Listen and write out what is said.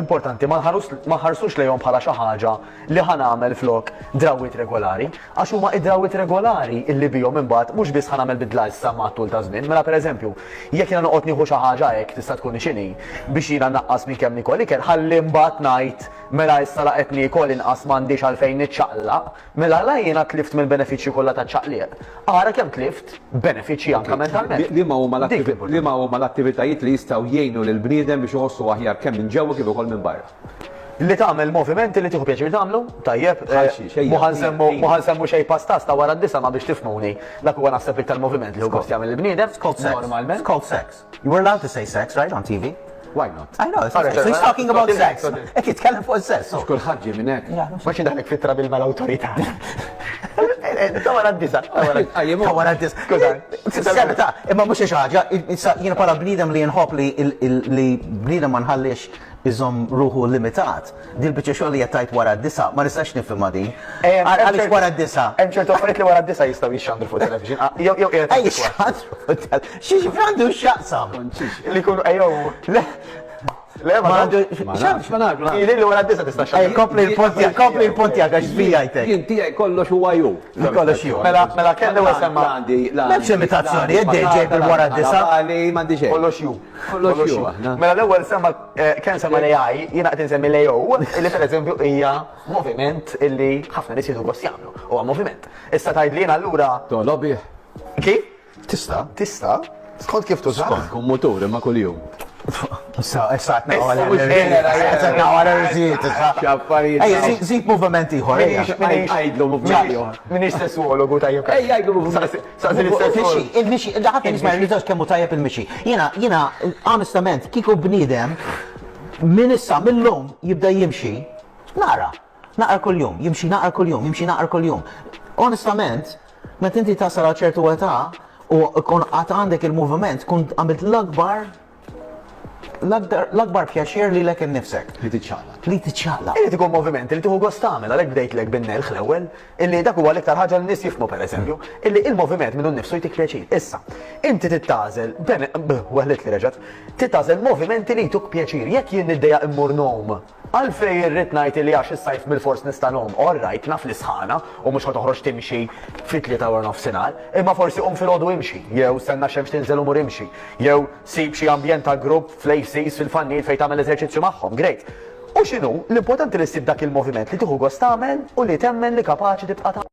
importanti ma ħarsux lejhom bħala xi ħaġa li ħanagħmel flok drawwiet regolari, għax huma id-drawwiet regolari illi bihom imbagħad mhux biss ħanagħmel bidla issa mat-tul ta' żmien. Mela pereżempju, jekk jiena noqgħod nieħu xi ħaġa hekk tista' tkun x'inhi biex jiena naqqas minn kemm nikol ikel, ħalli mbagħad ngħid mela issa laqetni jkoll inqas m'għandix għalfejn niċċaqlaq, mela la jiena tlift mill-benefiċċji kollha taċ-ċaqliq. Ara kemm tlift benefiċċji anke mentalment. Li ma huma l-attivitajiet li jistgħu jgħinu lill-bniedem biex iħossu aħjar kemm minn ġewwa kif ukoll minn barra. Li tagħmel movimenti li tieħu pjaċir tagħmlu, tajjeb, mu ħansemmu xejn pastas ta' wara d-disa ma biex tifhmuni. Dak huwa naħseb iktar moviment li hu gost jagħmel il-bniedem normalment. It's called sex. You were allowed to say sex, right, on TV? Why not? I know, he's talking about sex. Ek jitkellem fuq sex. Kull ħaġġi minn hekk. Ma xi daħlek fitra bil-mal-awtorità. Ta' wara d-disa. Ta' wara d-disa. Skuża. Imma mhux xi ħaġa, jiena bħala bniedem li nħobb li bniedem ma nħallix iżom ruħu limitat. Dil biċċa xogħol li jattajt wara d-disa, ma nistax nifhimha din. Għaliex wara d-disa. Hemm ċertu affarijiet li wara d-disa jistgħu jixxandru fuq television. Jew qiegħed. Ej, x'għandru fuq television. Xi għandu x'jaqsam. Li jkunu ejjew. Le, ma għandu. Ili li wara d-disa tista' xandru. Kompli l-punti għax fija jtek. Jien tiegħi kollox huwa ju. Kollox ju. Mela kellu semma. M'hemmx imitazzjoni, ġej bil-wara d-disa. M'għandix hekk. Kollox ju. Kollox ju. Mela l-ewwel semma kien semma l-AI, jiena qed insemmi l-AO, illi pereżempju hija moviment illi ħafna nies jieħdu gost jagħmlu. Huwa moviment. Issa tgħidlina allura. Tolobih. Kif? Tista'. Tista'? Skont kif tuża? Skont kun motur imma kuljum. Issa wara rżiet. Ej, żid moviment ieħor. Għajdlu moviment ieħor. Minix sessuologu tajjeb. Ej, għajdlu moviment. Il-mixi, ħafna nisma' rridux kemm hu tajjeb il-mixi. Jiena onestament kieku bniedem minn issa mill-lum jibda jimxi naqra kuljum, jimxi naqra kuljum. Onestament, meta inti tasal għal ċertu età u kun qatt għandek il-moviment, kun għamilt l-akbar pjaċir li lek innifsek. Li tiċċaqla. Illi tkun movimenti li tieħu gost tagħmel għalhekk bdejtlek bin-nelħ l-ewwel, illi dak huwa l-iktar ħaġa li nies jifhmu pereżempju, illi il-moviment minnu nnifsu jtik pjaċir. Issa, inti tittażel, waħlet li reġgħet, tittażel movimenti li jtuk pjaċir. Jekk jien niddejja immur nom, għalfejn irrid ngħid li għax is-sajf bil-fors nista' nom, orrajt naf li sħana u mhux toħroġ timxi fit-tlieta wara nofsinhar, imma forsi qum filgħodu imxi, jew stenna xemx tinżel umur imxi, jew sib xi ambjent ta' grupp fl-ACs fil-fannijiet fejn tagħmel eżerċizzju magħhom, grejt. U x'inhu l-importanti li ssib dak il-moviment li tieħu gost tagħmel u li temmen li kapaċi tibqa'